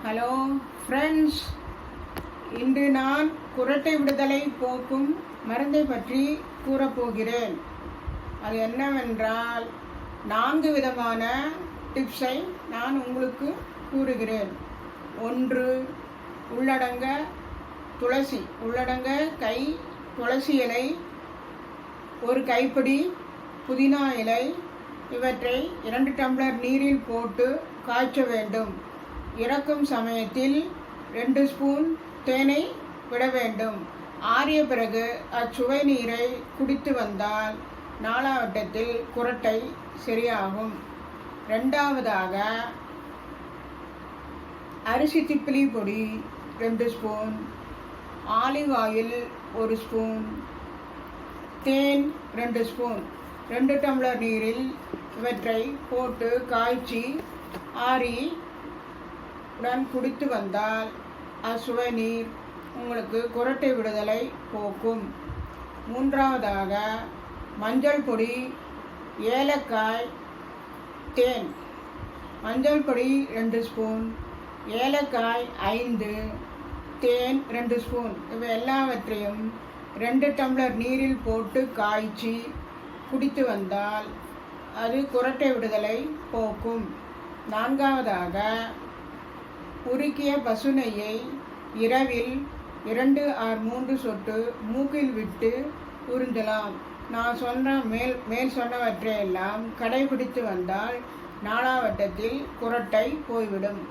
Hello friends, இன்று நான் குரட்டை விடுதலை போக்கும் மருந்தை பற்றி கூறப்போகிறேன். அது என்னவென்றால் 4 விதமான டிப்ஸை நான் உங்களுக்கு கூறுகிறேன். 1, உள்ளடங்க துளசி. கை துளசி இலை, 1 கைப்பிடி புதினா இலை, இவற்றை 2 டம்ளர் நீரில் போட்டு காய்ச்ச வேண்டும். இறக்கும் சமயத்தில் 2 ஸ்பூன் தேனை விட வேண்டும். ஆறிய பிறகு அச்சுவை நீரை குடித்து வந்தால் நாளாவட்டத்தில் குரட்டை சரியாகும். 2வதாக அரிசி திப்பிலி பொடி 2 ஸ்பூன், ஆலிவ் ஆயில் 1 ஸ்பூன், தேன் 2 ஸ்பூன், 2 டம்ளர் நீரில் இவற்றை போட்டு காய்ச்சி ஆறி உடன் குடித்து வந்தால் அச்சுவை நீர் உங்களுக்கு குரட்டை விடுதலை போக்கும். 3வதாக மஞ்சள் பொடி, ஏலக்காய், தேன். மஞ்சள் பொடி 2 ஸ்பூன், ஏலக்காய் 5, தேன் 2 ஸ்பூன். இவை எல்லாவற்றையும் 2 டம்ளர் நீரில் போட்டு காய்ச்சி குடித்து வந்தால் அது குரட்டை விடுதலை போக்கும். 4வதாக உருக்கிய பசு நெய்யை இரவில் 2 or 3 சொட்டு மூக்கில் விட்டு உறிஞ்சலாம். நான் சொன்ன மேல் சொன்னவற்றையெல்லாம் கடைபிடித்து வந்தால் நாளாவட்டத்தில் குரட்டை போய்விடும்.